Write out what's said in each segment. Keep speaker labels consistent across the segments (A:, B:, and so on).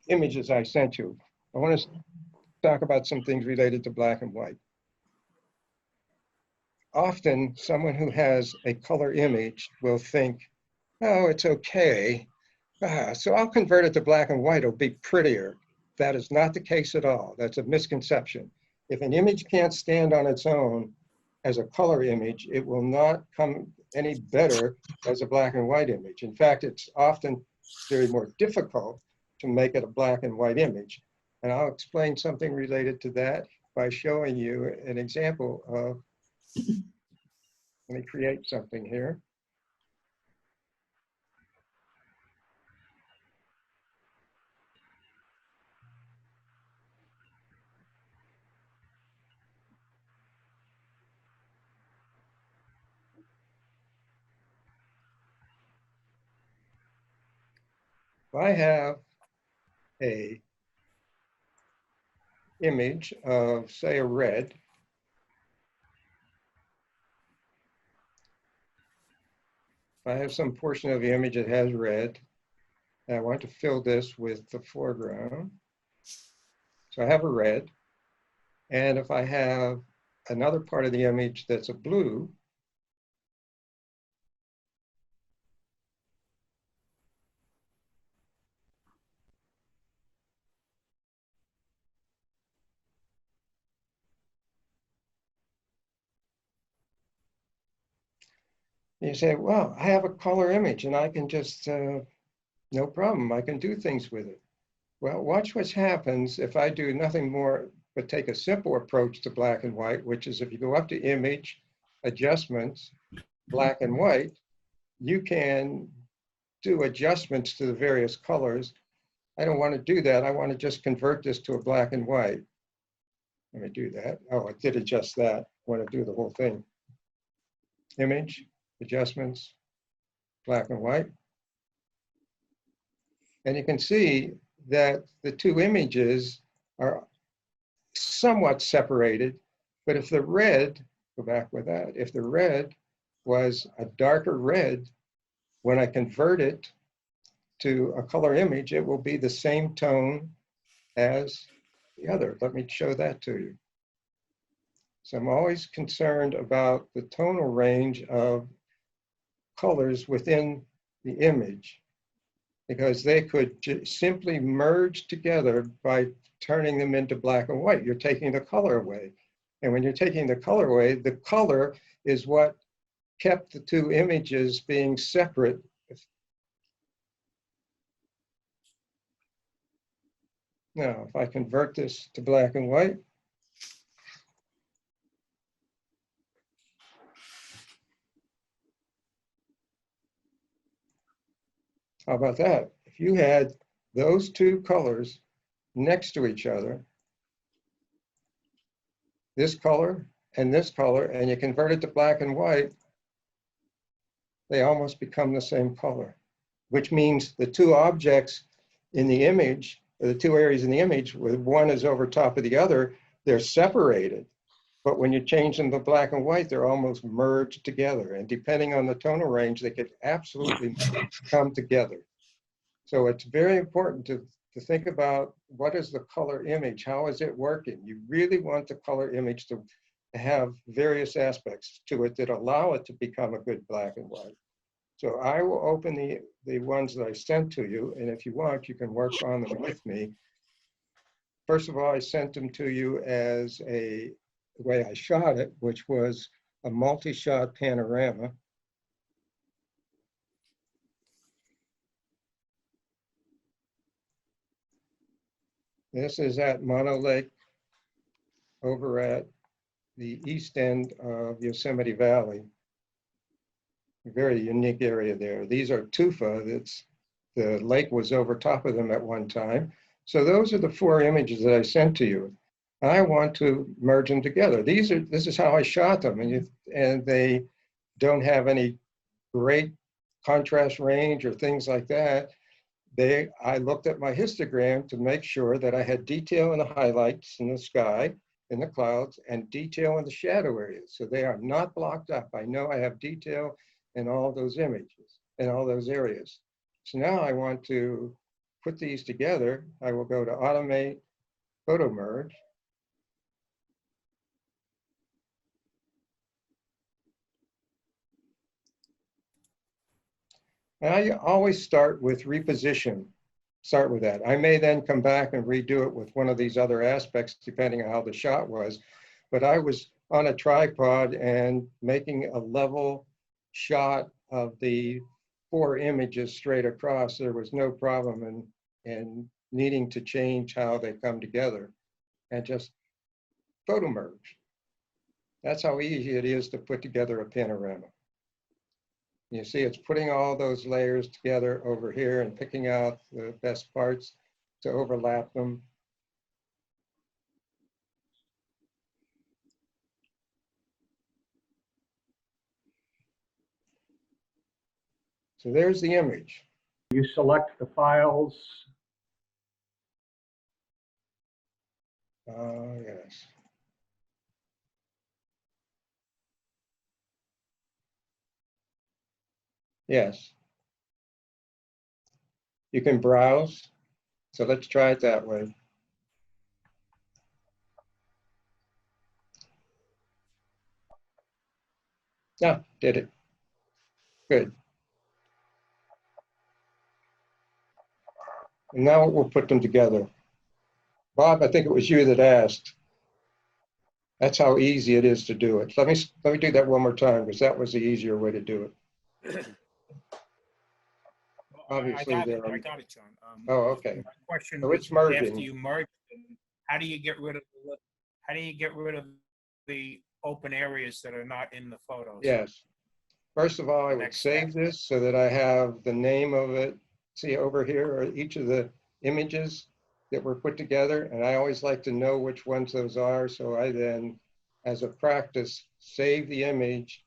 A: images I sent you. I want to talk about some things related to black and white. Often someone who has a color image will think, oh, it's okay. So I'll convert it to black and white, it'll be prettier. That is not the case at all. That's a misconception. If an image can't stand on its own as a color image, it will not come any better as a black and white image. In fact, it's often very more difficult to make it a black and white image. And I'll explain something related to that by showing you an example of, let me create something here. If I have a image of, say, a red, if I have some portion of the image that has red, and I want to fill this with the foreground. So I have a red, and if I have another part of the image that's a blue, you say, well, I have a color image and I can just, no problem, I can do things with it. Well, watch what happens if I do nothing more but take a simple approach to black and white, which is if you go up to image, adjustments, black and white, you can do adjustments to the various colors. I don't want to do that. I want to just convert this to a black and white. Let me do that. Oh, I did adjust that. I want to do the whole thing. Image, adjustments, black and white. And you can see that the two images are somewhat separated, but if the red, go back with that, if the red was a darker red, when I convert it to a color image, it will be the same tone as the other. Let me show that to you. So I'm always concerned about the tonal range of colors within the image, because they could simply merge together by turning them into black and white. You're taking the color away. And when you're taking the color away, the color is what kept the two images being separate. Now, if I convert this to black and white, how about that? If you had those two colors next to each other, this color, and you convert it to black and white, they almost become the same color, which means the two objects in the image, or the two areas in the image, where one is over top of the other, they're separated. But when you change them to black and white, they're almost merged together. And depending on the tonal range, they could absolutely come together. So it's very important to think about what is the color image? How is it working? You really want the color image to have various aspects to it that allow it to become a good black and white. So I will open the ones that I sent to you, and if you want, you can work on them with me. First of all, I sent them to you as the way I shot it, which was a multi-shot panorama. This is at Mono Lake over at the east end of Yosemite Valley. A very unique area there. These are tufa. The lake was over top of them at one time. So those are the four images that I sent to you. I want to merge them together. This is how I shot them, and they don't have any great contrast range or things like that. I looked at my histogram to make sure that I had detail in the highlights in the sky, in the clouds, and detail in the shadow areas. So they are not blocked up. I know I have detail in all those images, in all those areas. So now I want to put these together, I will go to Automate Photo Merge. And I always start with reposition. Start with that. I may then come back and redo it with one of these other aspects, depending on how the shot was. But I was on a tripod and making a level shot of the 4 images straight across. There was no problem in needing to change how they come together and just photo merge. That's how easy it is to put together a panorama. You see, it's putting all those layers together over here and picking out the best parts to overlap them. So there's the image.
B: You select the files.
A: Yes. Yes. You can browse. So let's try it that way. Yeah, did it. Good. And now we'll put them together. Bob, I think it was you that asked. That's how easy it is to do it. Let me do that one more time, because that was the easier way to do it. Obviously,
C: I got it, John.
A: Oh, okay.
C: My question
A: So
C: was,
A: it's merging.
C: after you merge them, how do you get rid of the open areas that are not in the photos?
A: Yes. First of all, I would
C: Next
A: save
C: step.
A: this so that I have the name of it. See over here are each of the images that were put together. And I always like to know which ones those are. So I then, as a practice, save the image,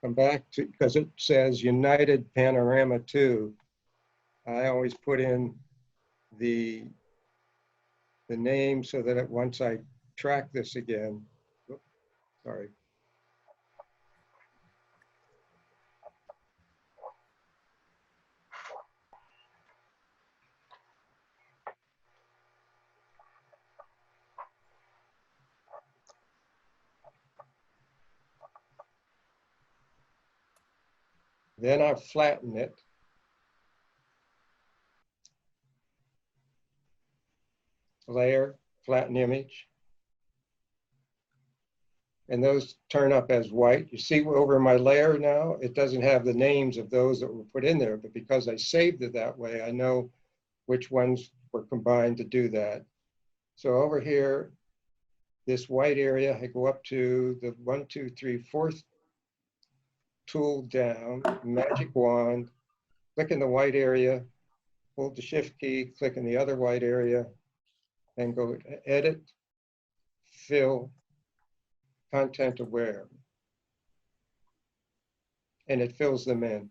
A: come back to, because it says United Panorama 2. I always put in the name so that once I track this again, oops, sorry. Then I flatten it. Layer, flatten image. And those turn up as white. You see over my layer now, it doesn't have the names of those that were put in there, but because I saved it that way, I know which ones were combined to do that. So over here, this white area, I go up to the 1, 2, 3, 4th tool down, magic wand, click in the white area, hold the shift key, click in the other white area, and go to edit, fill, content aware. And it fills them in.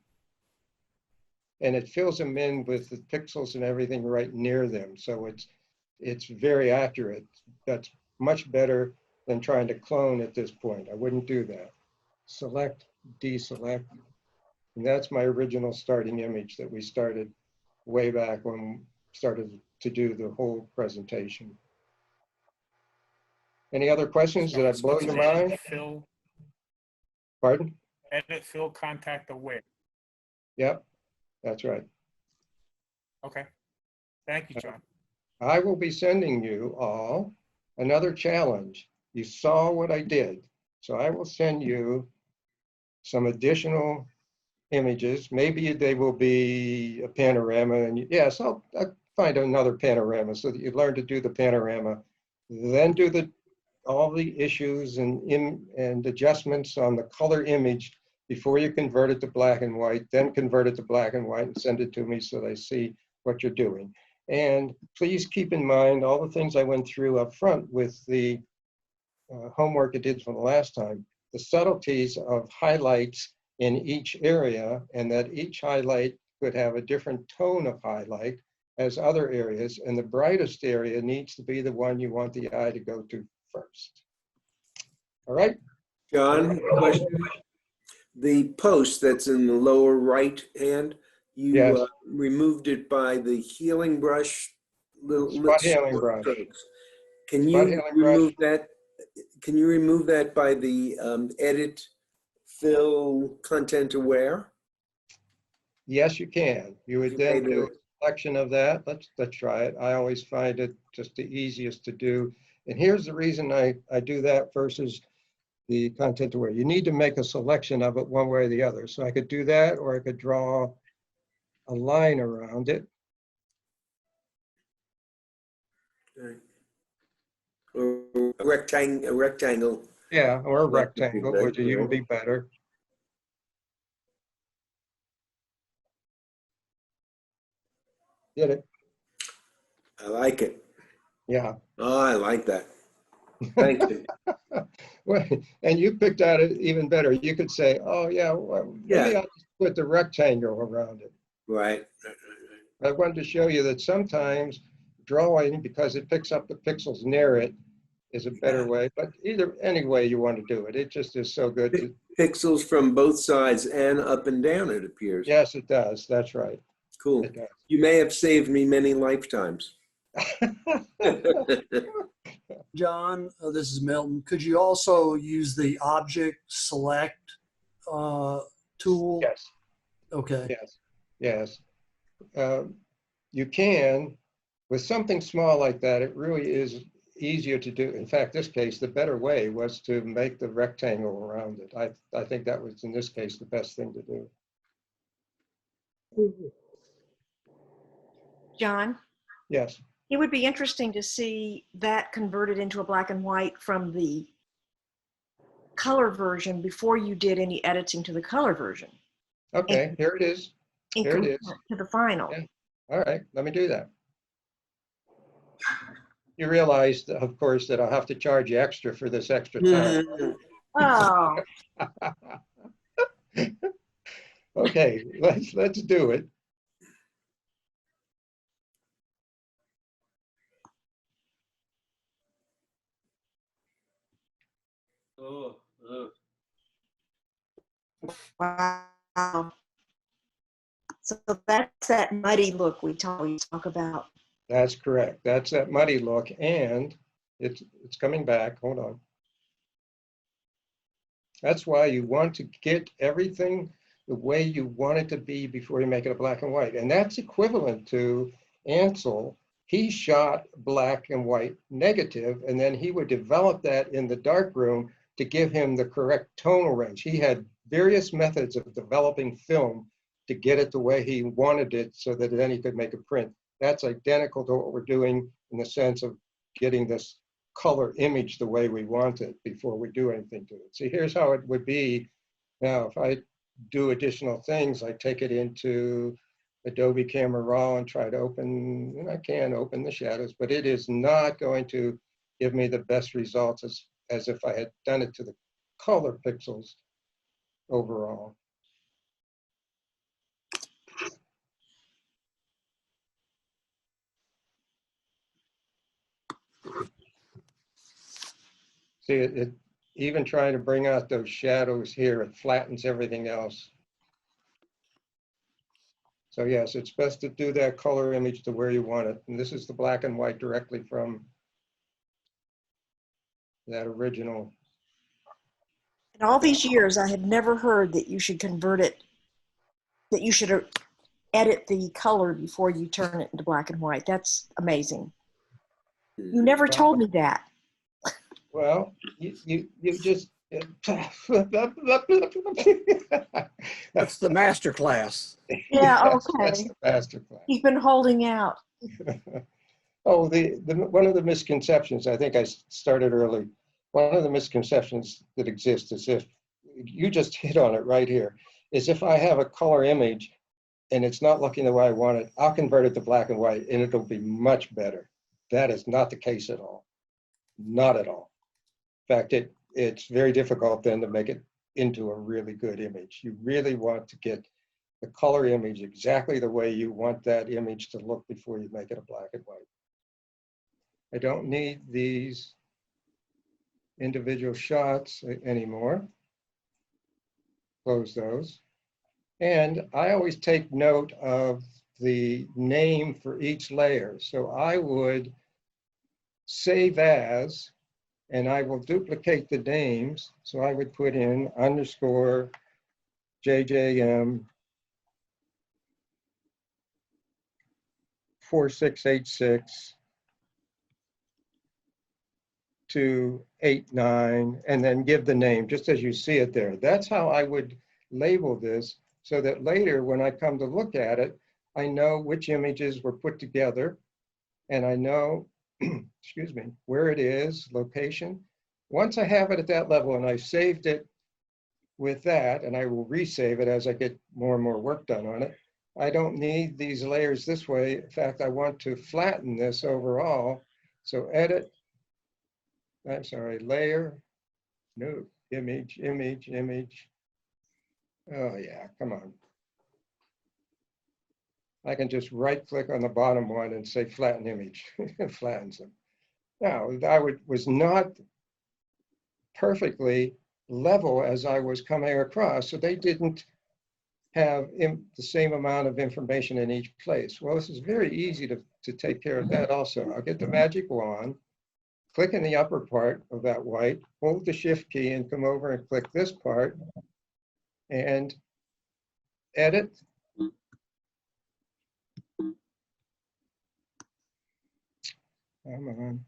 A: And it fills them in with the pixels and everything right near them. So it's very accurate. That's much better than trying to clone at this point. I wouldn't do that. Select, deselect. And that's my original starting image that we started way back when we started to do the whole presentation. Any other questions? Did I blow your mind? Pardon?
C: Edit, fill, contact aware.
A: Yep, that's right.
C: Okay. Thank you, John.
A: I will be sending you all another challenge. You saw what I did. So I will send you some additional images. Maybe they will be a panorama. And yes, I'll find another panorama so that you learn to do the panorama. Then do all the issues and adjustments on the color image before you convert it to black and white, then convert it to black and white and send it to me so they see what you're doing. And please keep in mind all the things I went through up front with the homework I did from the last time, the subtleties of highlights in each area, and that each highlight could have a different tone of highlight as other areas, and the brightest area needs to be the one you want the eye to go to first. All right?
D: John, question. The post that's in the lower right hand, You
A: Yes.
D: removed it by the healing brush, little
A: Spot healing brush.
D: strokes. Can
A: Spot
D: you
A: healing
D: remove
A: brush.
D: that? Can you remove that by the edit, fill, content aware?
A: Yes, you can. You would
D: You
A: then
D: may do
A: do
D: it.
A: a selection of that. Let's try it. I always find it just the easiest to do. And here's the reason I do that versus the content aware. You need to make a selection of it one way or the other. So I could do that, or I could draw a line around it.
D: Right. Or a rectangle.
A: Yeah, or a
D: That would be
A: rectangle,
D: better,
A: which would even
D: right.
A: be better. Get it?
D: I like it.
A: Yeah.
D: Oh, I like that. Thank you.
A: Well, and you picked out it even better. You could say, oh yeah, well, maybe
D: Yeah.
A: I'll just put the rectangle around it.
D: Right.
A: I wanted to show you that sometimes drawing, because it picks up the pixels near it, is a better way, but any way you want to do it, it just is so good to,
D: Pixels from both sides and up and down, it appears.
A: yes, it does. That's right.
D: Cool.
A: It does.
D: You may have saved me many lifetimes.
E: John, this is Milton. Could you also use the object select tool?
A: Yes,
E: Okay.
A: yes, yes. You can, with something small like that, it really is easier to do. In fact, this case, the better way was to make the rectangle around it. I think that was, in this case, the best thing to do.
F: John,
A: Yes,
F: it would be interesting to see that converted into a black and white from the color version before you did any editing to the color version.
A: okay, here it is.
F: In
A: Here it is.
F: comparison to the final.
A: Yeah. All right, let me do that. You realize, of course, that I'll have to charge you extra for this extra time.
F: Oh,
A: Okay, let's do it.
F: wow. So that's that muddy look we talk about.
A: That's correct. That's that muddy look, and it's coming back. Hold on. That's why you want to get everything the way you want it to be before you make it a black and white. And that's equivalent to Ansel. He shot black and white negative, and then he would develop that in the darkroom to give him the correct tonal range. He had various methods of developing film to get it the way he wanted it so that then he could make a print. That's identical to what we're doing in the sense of getting this color image the way we want it before we do anything to it. See, here's how it would be. Now, if I do additional things, I take it into Adobe Camera Raw and try to open, and I can open the shadows, but it is not going to give me the best results as if I had done it to the color pixels overall. See, even trying to bring out those shadows here, it flattens everything else. So yes, it's best to do that color image to where you want it. And this is the black and white directly from that original.
F: In all these years, I had never heard that you should convert it, that you should edit the color before you turn it into black and white. That's amazing. You never told me that.
A: Well, you just.
E: That's the master class.
F: Yeah,
A: Yes,
F: okay.
A: that's the master class.
F: You've been holding out.
A: Oh, one of the misconceptions, I think I started early. One of the misconceptions that exist is if you just hit on it right here, is if I have a color image and it's not looking the way I want it, I'll convert it to black and white and it'll be much better. That is not the case at all. Not at all. In fact, it's very difficult then to make it into a really good image. You really want to get the color image exactly the way you want that image to look before you make it a black and white. I don't need these individual shots anymore. Close those. And I always take note of the name for each layer. So I would save as, and I will duplicate the names. So I would put in underscore JJM 4686 to 89, and then give the name just as you see it there. That's how I would label this, so that later when I come to look at it, I know which images were put together, and I know, excuse me, where it is, location. Once I have it at that level and I've saved it with that, and I will resave it as I get more and more work done on it, I don't need these layers this way. In fact, I want to flatten this overall. So edit, I'm sorry, layer, no, image, image, image. Oh yeah, come on. I can just right click on the bottom one and say flatten image. It flattens them. Now, was not perfectly level as I was coming across, so they didn't have the same amount of information in each place. Well, this is very easy to take care of that also. I'll get the magic wand, click in the upper part of that white, hold the shift key and come over and click this part and edit. Come on.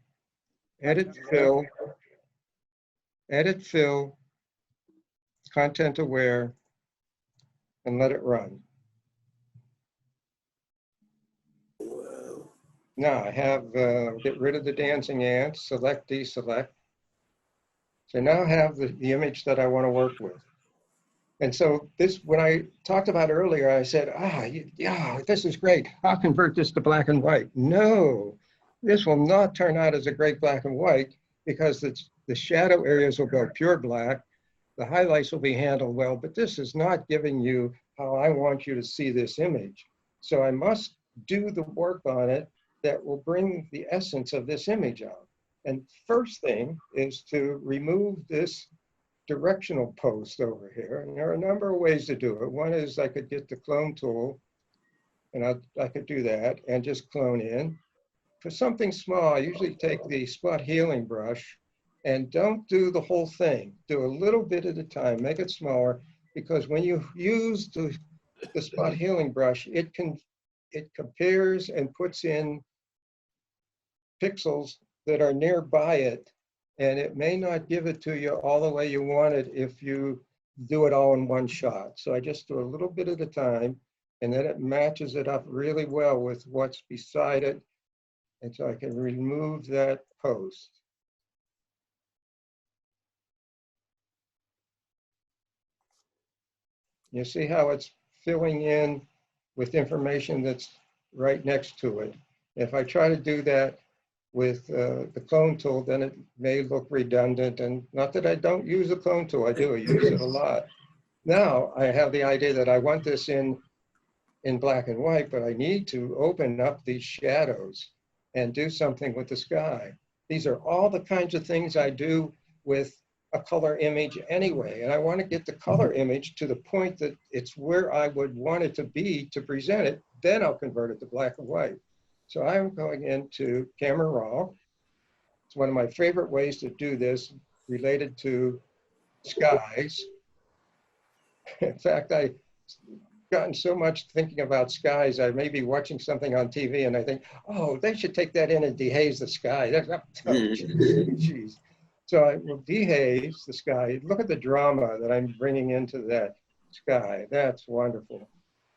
A: Edit fill, content aware, and let it run.
D: Wow.
A: Now I have, get rid of the dancing ants, select, deselect. So now I have the image that I want to work with. And so this, when I talked about earlier, I said, yeah, this is great. I'll convert this to black and white. No, this will not turn out as a great black and white, because the shadow areas will go pure black. The highlights will be handled well, but this is not giving you how I want you to see this image. So I must do the work on it that will bring the essence of this image out. And first thing is to remove this directional post over here. And there are a number of ways to do it. One is I could get the clone tool, and I could do that and just clone in. For something small, I usually take the spot healing brush, and don't do the whole thing. Do a little bit at a time, make it smaller, because when you use the spot healing brush, it compares and puts in pixels that are nearby it, and it may not give it to you all the way you want it if you do it all in one shot. So I just do a little bit at a time, and then it matches it up really well with what's beside it. And so I can remove that post. You see how it's filling in with information that's right next to it. If I try to do that with the clone tool, then it may look redundant. And not that I don't use the clone tool, I do, I use it a lot. Now I have the idea that I want this in black and white, but I need to open up these shadows and do something with the sky. These are all the kinds of things I do with a color image anyway. And I want to get the color image to the point that it's where I would want it to be to present it. Then I'll convert it to black and white. So I'm going into Camera Raw. It's one of my favorite ways to do this related to skies. In fact, I've gotten so much thinking about skies, I may be watching something on TV and I think, oh, they should take that in and dehaze the sky. Geez. So I will dehaze the sky. Look at the drama that I'm bringing into that sky. That's wonderful.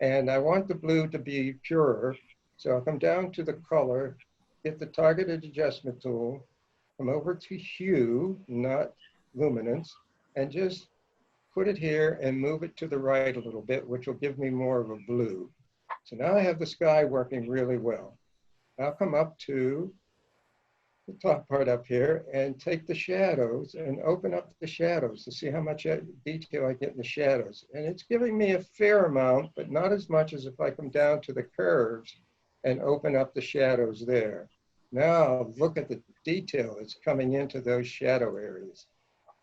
A: And I want the blue to be purer. So I'll come down to the color, get the targeted adjustment tool, come over to hue, not luminance, and just put it here and move it to the right a little bit, which will give me more of a blue. So now I have the sky working really well. I'll come up to the top part up here and take the shadows and open up the shadows to see how much detail I get in the shadows. And it's giving me a fair amount, but not as much as if I come down to the curves and open up the shadows there. Now look at the detail that's coming into those shadow areas.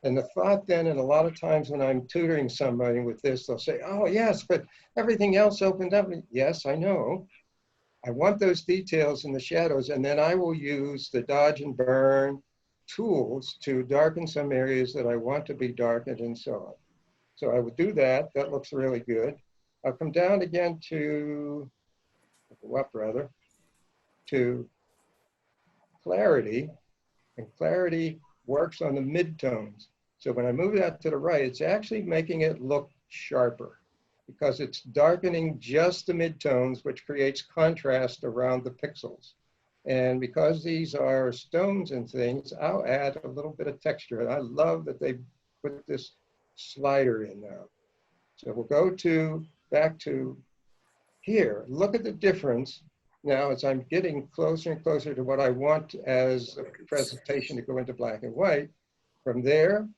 A: And the thought then, and a lot of times when I'm tutoring somebody with this, they'll say, oh yes, but everything else opened up. Yes, I know. I want those details in the shadows, and then I will use the dodge and burn tools to darken some areas that I want to be darkened and so on. So I would do that. That looks really good. I'll come down again to, go up rather, to clarity, and clarity works on the midtones. So when I move that to the right, it's actually making it look sharper because it's darkening just the midtones, which creates contrast around the pixels. And because these are stones and things, I'll add a little bit of texture. And I love that they put this slider in now. So we'll go to back to here. Look at the difference now as I'm getting closer and closer to what I want as a presentation to go into black and white. From there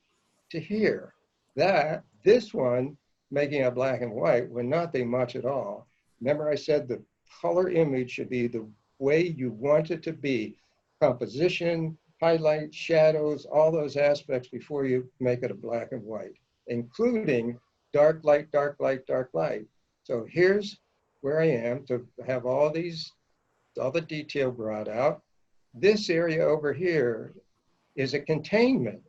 A: to here, this one making a black and white when not they much at all. Remember I said the color image should be the way you want it to be. Composition, highlight, shadows, all those aspects before you make it a black and white, including dark light, dark light, dark light. So here's where I am to have all the detail brought out. This area over here is a containment.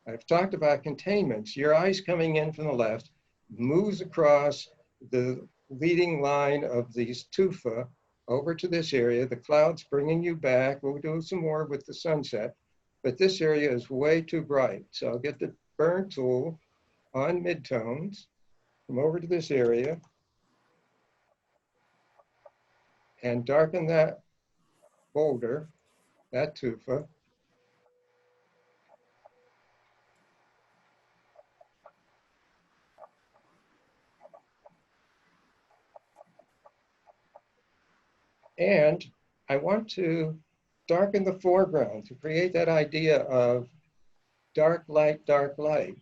A: I've talked about containments. Your eye's coming in from the left, moves across the leading line of these tufa over to this area. The cloud's bringing you back. We'll do some more with the sunset, but this area is way too bright. So I'll get the burn tool on midtones, come over to this area, and darken that boulder, that tufa. And I want to darken the foreground to create that idea of dark light, dark light.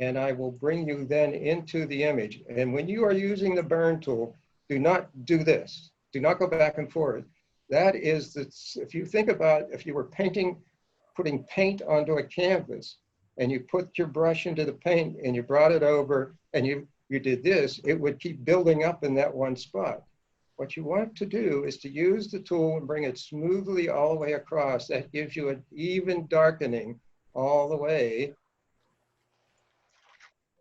A: And I will bring you then into the image. And when you are using the burn tool, do not do this. Do not go back and forth. That is, if you think about if you were putting paint onto a canvas and you put your brush into the paint and you brought it over and you did this, it would keep building up in that one spot. What you want to do is to use the tool and bring it smoothly all the way across. That gives you an even darkening all the way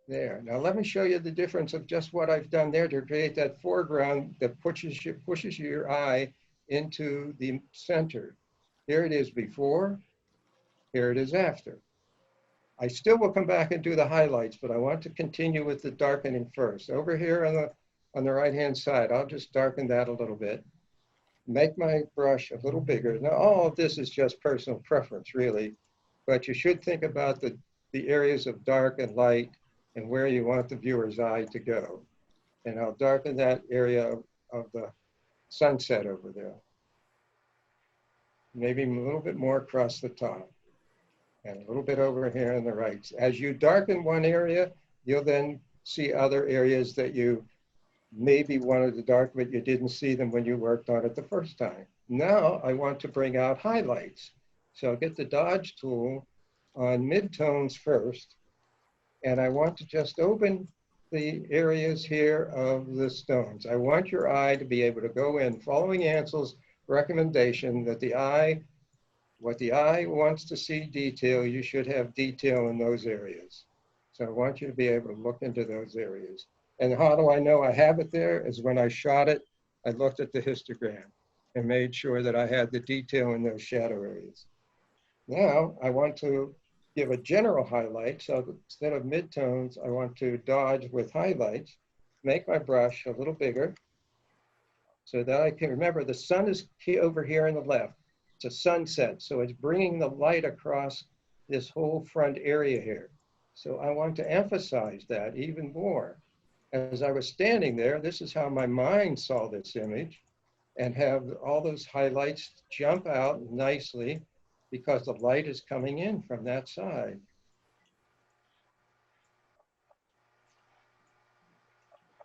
A: there. Now let me show you the difference of just what I've done there to create that foreground that pushes your eye into the center. Here it is before, here it is after. I still will come back and do the highlights, but I want to continue with the darkening first. Over here on the right-hand side, I'll just darken that a little bit. Make my brush a little bigger. Now, all of this is just personal preference, really, but you should think about the areas of dark and light and where you want the viewer's eye to go. And I'll darken that area of the sunset over there. Maybe a little bit more across the top and a little bit over here on the right. As you darken one area, you'll then see other areas that you maybe wanted to darken, but you didn't see them when you worked on it the first time. Now I want to bring out highlights. So I'll get the dodge tool on midtones first, and I want to just open the areas here of the stones. I want your eye to be able to go in, following Ansel's recommendation that what the eye wants to see detail, you should have detail in those areas. So I want you to be able to look into those areas. And how do I know I have it there? Is when I shot it, I looked at the histogram and made sure that I had the detail in those shadow areas. Now I want to give a general highlight. So instead of midtones, I want to dodge with highlights, make my brush a little bigger so that I can remember the sun is over here on the left. It's a sunset, so it's bringing the light across this whole front area here. So I want to emphasize that even more. As I was standing there, this is how my mind saw this image, and have all those highlights jump out nicely because the light is coming in from that side.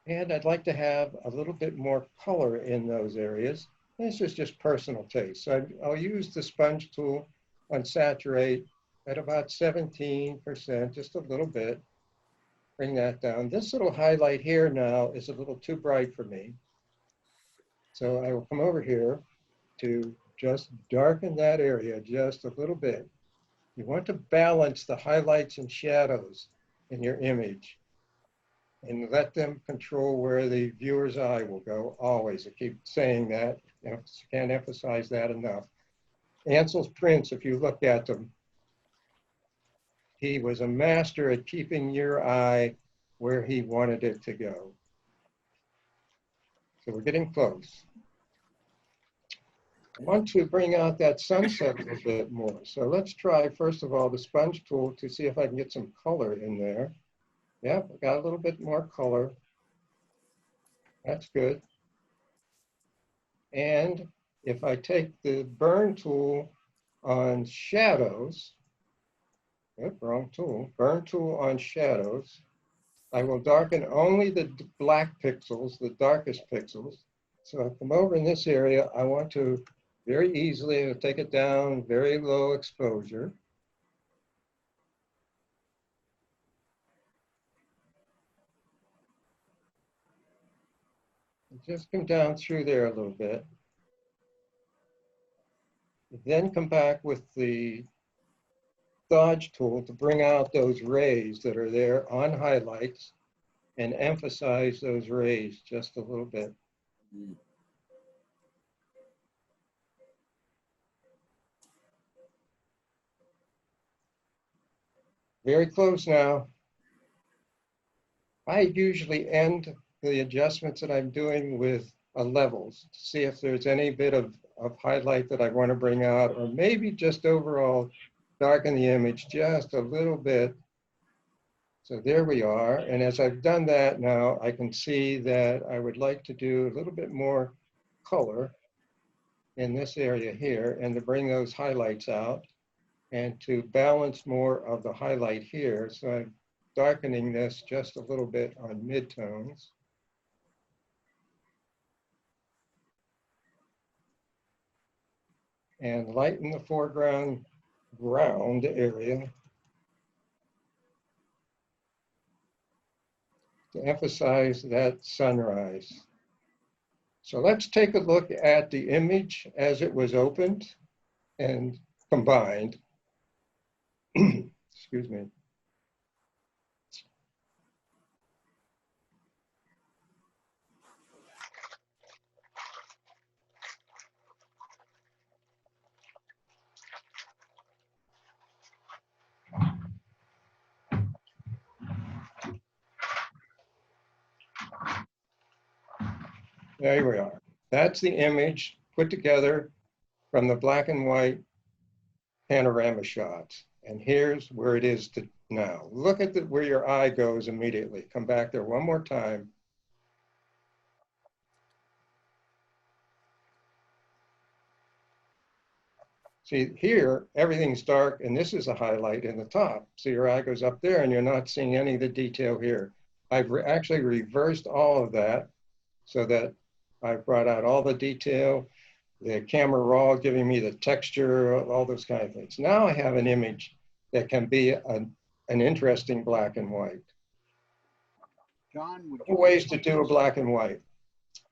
A: And I'd like to have a little bit more color in those areas. This is just personal taste. So I'll use the sponge tool on saturate at about 17%, just a little bit. Bring that down. This little highlight here now is a little too bright for me. So I will come over here to just darken that area just a little bit. You want to balance the highlights and shadows in your image and let them control where the viewer's eye will go always. I keep saying that, you know, can't emphasize that enough. Ansel's prints, if you look at them, he was a master at keeping your eye where he wanted it to go. So we're getting close. I want to bring out that sunset a little bit more. So let's try, first of all, the sponge tool to see if I can get some color in there. Yep, I got a little bit more color. That's good. And if I take the burn tool on shadows, yep, wrong tool, burn tool on shadows, I will darken only the black pixels, the darkest pixels. So I come over in this area, I want to very easily take it down, very low exposure. Just come down through there a little bit. Then come back with the dodge tool to bring out those rays that are there on highlights and emphasize those rays just a little bit. Very close now. I usually end the adjustments that I'm doing with levels to see if there's any bit of highlight that I want to bring out, or maybe just overall darken the image just a little bit. So there we are. And as I've done that now, I can see that I would like to do a little bit more color in this area here and to bring those highlights out and to balance more of the highlight here. So I'm darkening this just a little bit on midtones. And lighten the foreground ground area to emphasize that sunrise. So let's take a look at the image as it was opened and combined. Excuse me. There we are. That's the image put together from the black and white panorama shots. And here's where it is now. Look at where your eye goes immediately. Come back there one more time. See, here, everything's dark, and this is a highlight in the top. So your eye goes up there, and you're not seeing any of the detail here. I've actually reversed all of that so that I've brought out all the detail, the camera raw giving me the texture, all those kind of things. Now I have an image that can be an interesting black and white.
B: John, would
A: Two ways to do a black and white.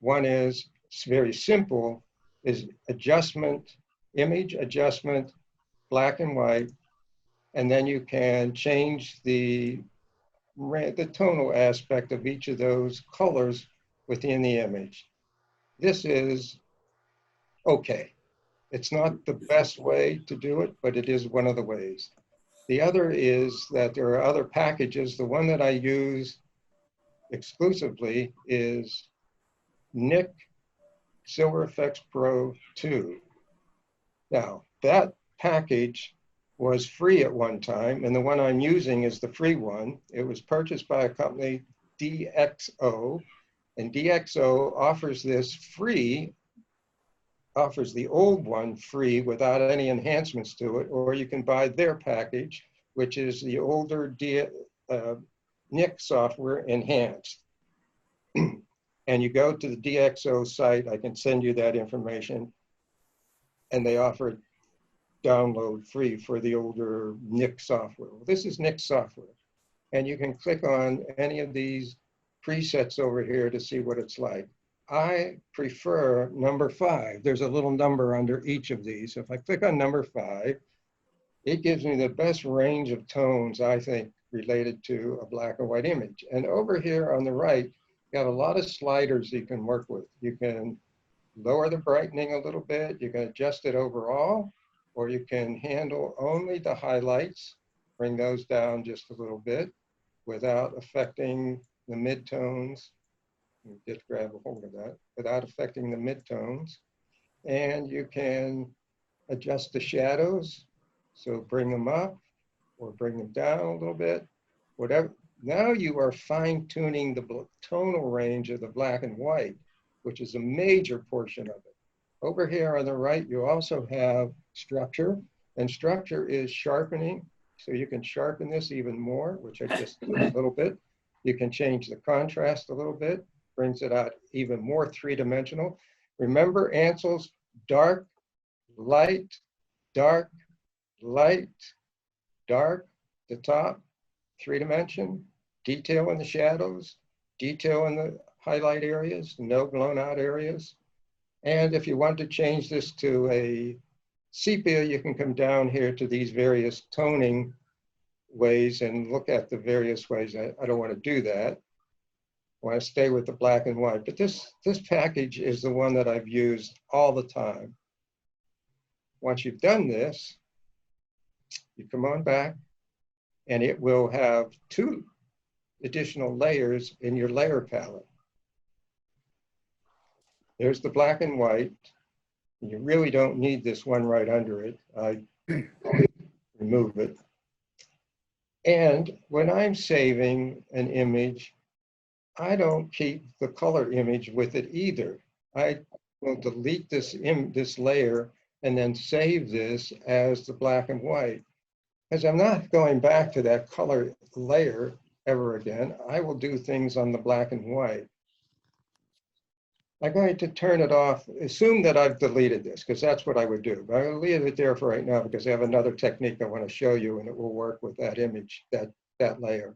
A: One is, it's very simple, is adjustment, image adjustment, black and white, and then you can change the tonal aspect of each of those colors within the image. This is okay. It's not the best way to do it, but it is one of the ways. The other is that there are other packages. The one that I use exclusively is Nik Silver Effects Pro 2. Now, that package was free at one time, and the one I'm using is the free one. It was purchased by a company, DxO, and DxO offers this free, offers the old one free without any enhancements to it, or you can buy their package, which is the older Nik software enhanced. And you go to the DxO site, I can send you that information, and they offer download free for the older Nick software. Well, this is Nick software. And you can click on any of these presets over here to see what it's like. I prefer number 5. There's a little number under each of these. So if I click on number 5, it gives me the best range of tones, I think, related to a black and white image. And over here on the right, you got a lot of sliders you can work with. You can lower the brightening a little bit, you can adjust it overall, or you can handle only the highlights, bring those down just a little bit without affecting the midtones. Just grab a hold of that, without affecting the midtones. And you can adjust the shadows, so bring them up or bring them down a little bit, whatever. Now you are fine tuning the tonal range of the black and white, which is a major portion of it. Over here on the right, you also have structure, and structure is sharpening. So you can sharpen this even more, which I just did a little bit. You can change the contrast a little bit, brings it out even more three-dimensional. Remember Ansel's dark, light, dark, light, dark, the top, 3-dimension, detail in the shadows, detail in the highlight areas, no blown out areas. And if you want to change this to a sepia, you can come down here to these various toning ways and look at the various ways. I don't want to do that. I want to stay with the black and white, but this package is the one that I've used all the time. Once you've done this, you come on back and it will have 2 additional layers in your layer palette. There's the black and white. You really don't need this one right under it. I remove it. And when I'm saving an image, I don't keep the color image with it either. I will delete this layer and then save this as the black and white. Because I'm not going back to that color layer ever again. I will do things on the black and white. I'm going to turn it off, assume that I've deleted this, because that's what I would do. But I'm going to leave it there for right now because I have another technique I want to show you and it will work with that image, that layer.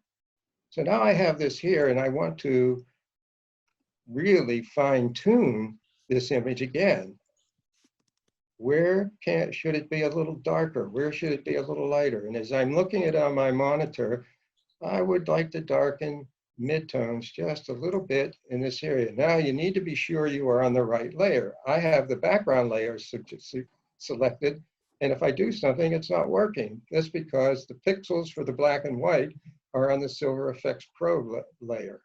A: So now I have this here and I want to really fine tune this image again. Where should it be a little darker? Where should it be a little lighter? And as I'm looking at it on my monitor, I would like to darken midtones just a little bit in this area. Now you need to be sure you are on the right layer. I have the background layer selected, and if I do something, it's not working. That's because the pixels for the black and white are on the Silver Effects Pro layer.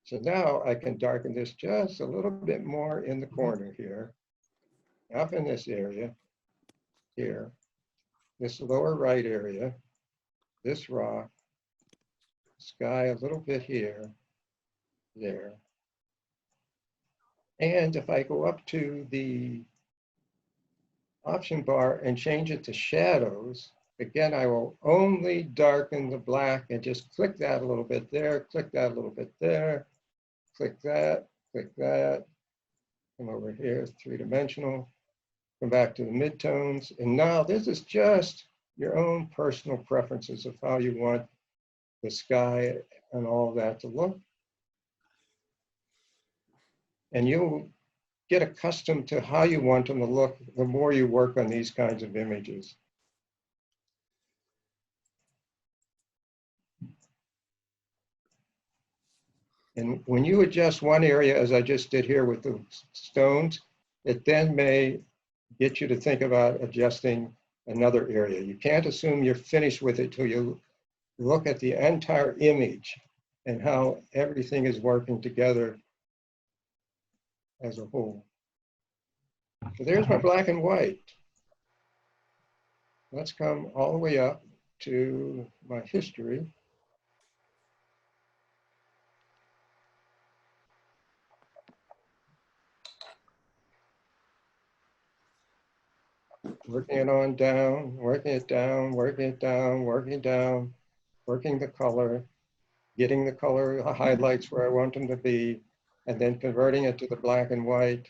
A: So now I can darken this just a little bit more in the corner here, up in this area here, this lower right area, this rock, sky a little bit here, there. And if I go up to the option bar and change it to shadows, again, I will only darken the black and just click that a little bit there, click that a little bit there, click that, come over here, 3-dimensional, come back to the midtones. And now this is just your own personal preferences of how you want the sky and all of that to look. And you'll get accustomed to how you want them to look the more you work on these kinds of images. And when you adjust one area, as I just did here with the stones, it then may get you to think about adjusting another area. You can't assume you're finished with it till you look at the entire image and how everything is working together as a whole. So there's my black and white. Let's come all the way up to my history. Working it on down, working it down, working it down, working down, working the color, getting the color highlights where I want them to be, and then converting it to the black and white.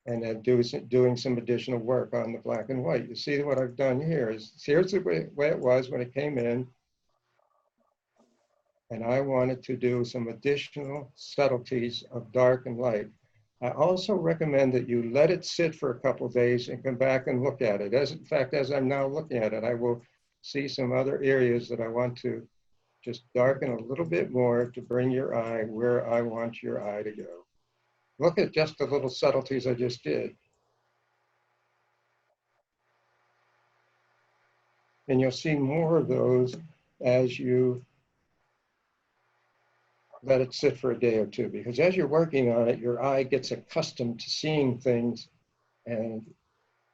A: and then doing some additional work on the black and white. You see what I've done here is, here's the way it was when it came in. And I wanted to do some additional subtleties of dark and light. I also recommend that you let it sit for a couple of days and come back and look at it. In fact, as I'm now looking at it, I will see some other areas that I want to just darken a little bit more to bring your eye where I want your eye to go. Look at just the little subtleties I just did. And you'll see more of those as you let it sit for a day or two, because as you're working on it, your eye gets accustomed to seeing things and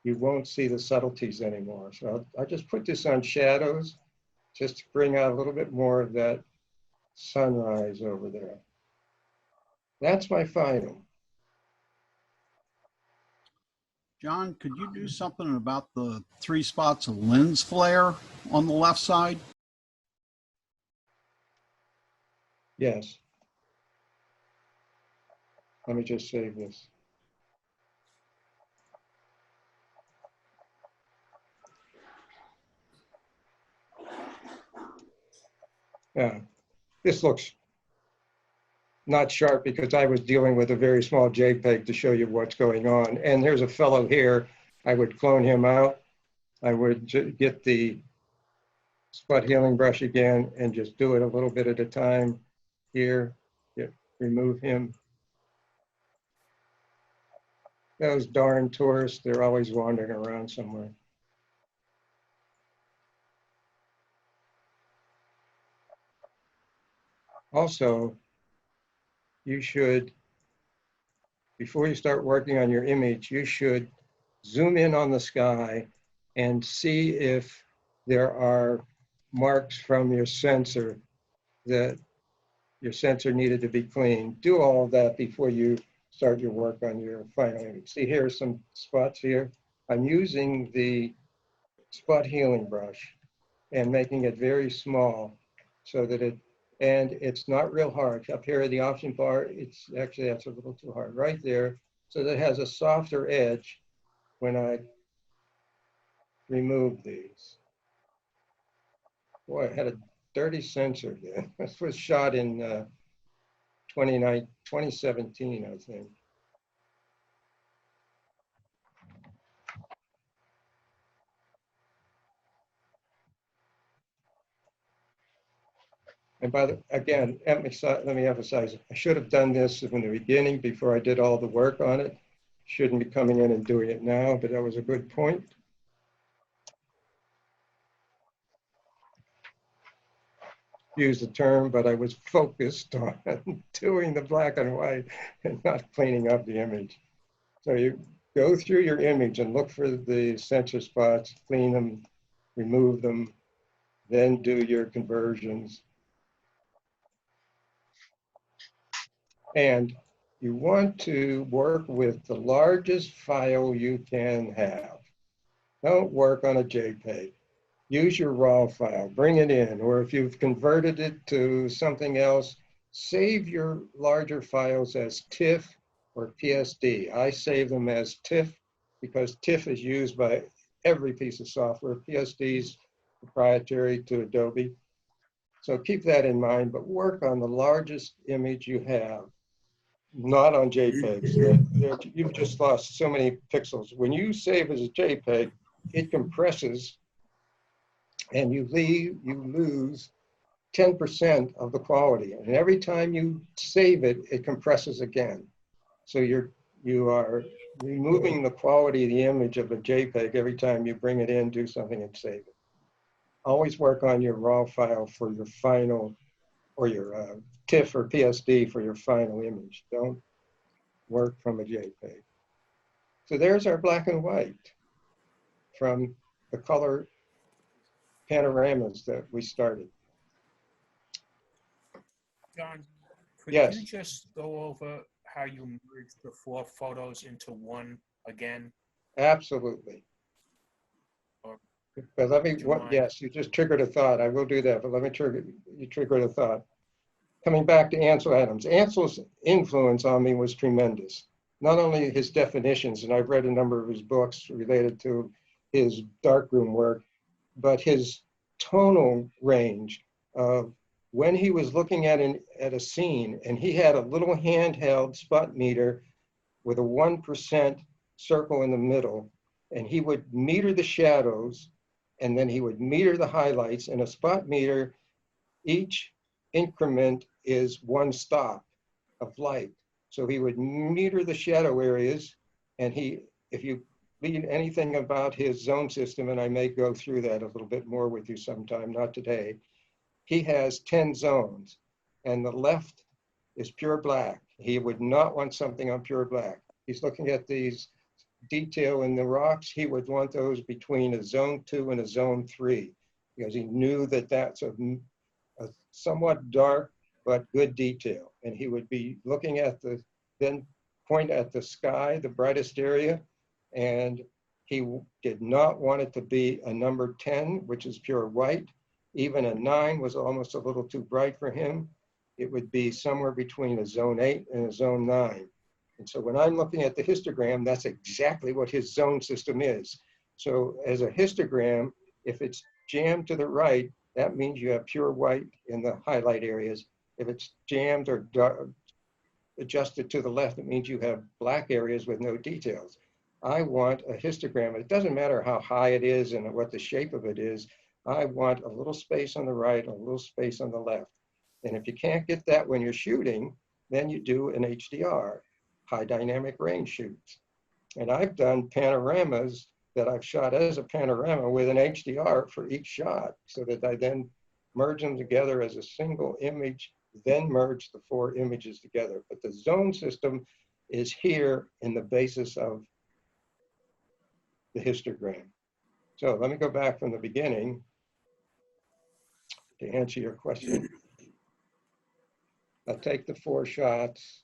A: you won't see the subtleties anymore. So I'll just put this on shadows just to bring out a little bit more of that sunrise over there. That's my final.
B: John, could you do something about the 3 spots of lens flare on the left side?
A: Yes. Let me just save this. Yeah, this looks not sharp because I was dealing with a very small JPEG to show you what's going on. And there's a fellow here, I would clone him out. I would get the spot healing brush again and just do it a little bit at a time here. Remove him. Those darn tourists, they're always wandering around somewhere. Also, you should, before you start working on your image, you should zoom in on the sky and see if there are marks from your sensor that your sensor needed to be cleaned. Do all of that before you start your work on your final image. See, here are some spots here. I'm using the spot healing brush and making it very small so that and it's not real hard. Up here in the option bar, it's actually, that's a little too hard right there. So that it has a softer edge when I remove these. Boy, I had a dirty sensor there. This was shot in 2017, I think. And again, let me emphasize, I should have done this from the beginning before I did all the work on it. Shouldn't be coming in and doing it now, but that was a good point. Use the term, but I was focused on doing the black and white and not cleaning up the image. So you go through your image and look for the sensor spots, clean them, remove them, then do your conversions. And you want to work with the largest file you can have. Don't work on a JPEG. Use your RAW file, bring it in, or if you've converted it to something else, save your larger files as TIFF or PSD. I save them as TIFF because TIFF is used by every piece of software. PSD is proprietary to Adobe. So keep that in mind, but work on the largest image you have, not on JPEGs. You've just lost so many pixels. When you save as a JPEG, it compresses and you lose 10% of the quality. And every time you save it, it compresses again. So you are removing the quality of the image of a JPEG every time you bring it in, do something and save it. Always work on your RAW file for your final, or your TIFF or PSD for your final image. Don't work from a JPEG. So there's our black and white from the color panoramas that we started.
C: John, could
A: Yes.
C: you just go over how you merged the 4 photos into one again?
A: Absolutely. But let me, yes, you just triggered a thought. I will do that, but let me you triggered a thought. Coming back to Ansel Adams. Ansel's influence on me was tremendous. not only his definitions, and I've read a number of his books related to his darkroom work, but his tonal range of when he was looking at a scene, and he had a little handheld spot meter with a 1% circle in the middle, and he would meter the shadows, and then he would meter the highlights. And a spot meter, each increment is one stop of light. So he would meter the shadow areas, and if you read anything about his zone system, and I may go through that a little bit more with you sometime, not today, he has 10 zones, and the left is pure black. He would not want something on pure black. He's looking at these detail in the rocks. He would want those between a zone 2 and a zone 3, because he knew that that's a somewhat dark but good detail. And he would be looking at then point at the sky, the brightest area, and he did not want it to be a number 10, which is pure white. Even a 9 was almost a little too bright for him. It would be somewhere between a zone 8 and a zone 9. And so when I'm looking at the histogram, that's exactly what his zone system is. So as a histogram, if it's jammed to the right, that means you have pure white in the highlight areas. If it's jammed or adjusted to the left, it means you have black areas with no details. I want a histogram. It doesn't matter how high it is and what the shape of it is. I want a little space on the right, a little space on the left. And if you can't get that when you're shooting, then you do an HDR, high dynamic range shoots. And I've done panoramas that I've shot as a panorama with an HDR for each shot, so that I then merge them together as a single image, then merge the 4 images together. But the zone system is here in the basis of the histogram. So let me go back from the beginning to answer your question. I'll take the 4 shots.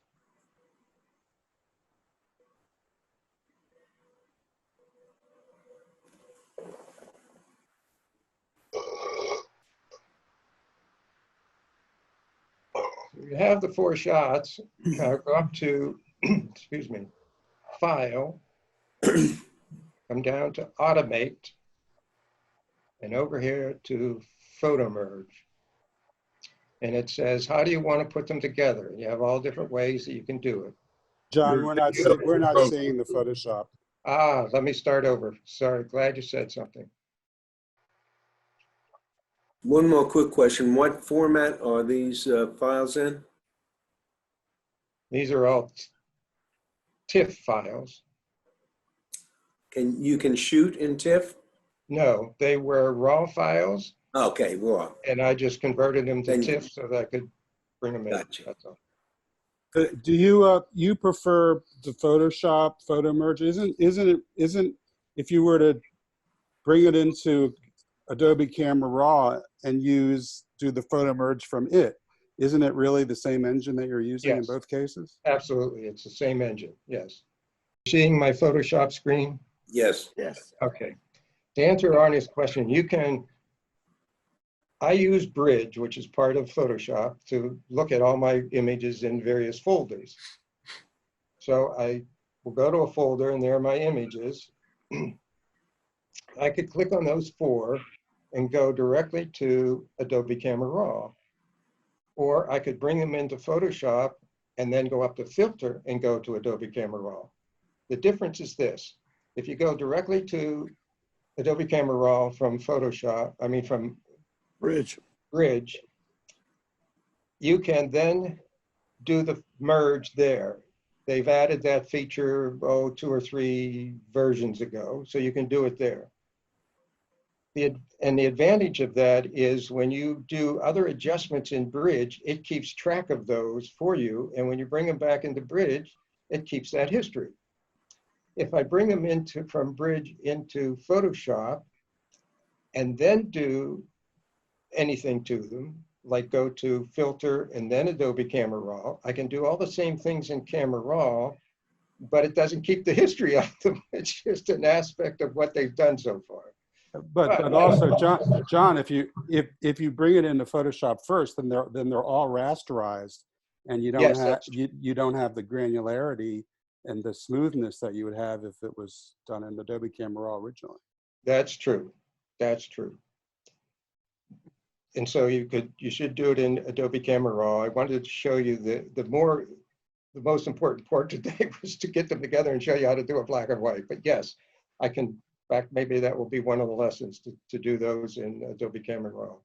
A: You have the 4 shots. I'll go up to, excuse me, File, come down to Automate, and over here to Photo Merge. And it says, how do you want to put them together? You have all different ways that you can do it.
G: John, we're not seeing the Photoshop.
A: Let me start over. Sorry, glad you said something.
D: One more quick question. What format are these files in?
A: These are all TIFF files.
D: You can shoot in TIFF?
A: No, they were RAW files,
D: Okay, raw.
A: and I just converted them to
D: And-
A: TIFF so that I could bring them in.
D: Gotcha.
A: That's all.
G: Do you prefer the Photoshop photo merge? Isn't if you were to bring it into Adobe Camera Raw and do the photo merge from it, isn't it really the same engine that you're using in
A: Yes.
G: both cases?
A: Absolutely, it's the same engine, yes. Seeing my Photoshop screen?
D: Yes.
H: Yes.
A: Okay. To answer Arnie's question, I use Bridge, which is part of Photoshop, to look at all my images in various folders. So I will go to a folder and there are my images. I could click on those 4 and go directly to Adobe Camera Raw. Or I could bring them into Photoshop and then go up to Filter and go to Adobe Camera Raw. The difference is this. If you go directly to Adobe Camera Raw from from Bridge, you can then do the merge there. They've added that feature, 2 or 3 versions ago, so you can do it there. And the advantage of that is when you do other adjustments in Bridge, it keeps track of those for you. And when you bring them back into Bridge, it keeps that history. If I bring them from Bridge into Photoshop and then do anything to them, like go to Filter and then Adobe Camera Raw, I can do all the same things in Camera Raw, but it doesn't keep the history of them. It's just an aspect of what they've done so far.
G: But also, John, if you bring it into Photoshop first, then they're all rasterized, and you don't have the granularity and the smoothness that you would have if it was done in Adobe Camera Raw originally.
A: That's true. That's true. And so you should do it in Adobe Camera Raw. I wanted to show you the most important part today was to get them together and show you how to do a black and white. But yes, I can, in fact, maybe that will be one of the lessons to do those in Adobe Camera Raw.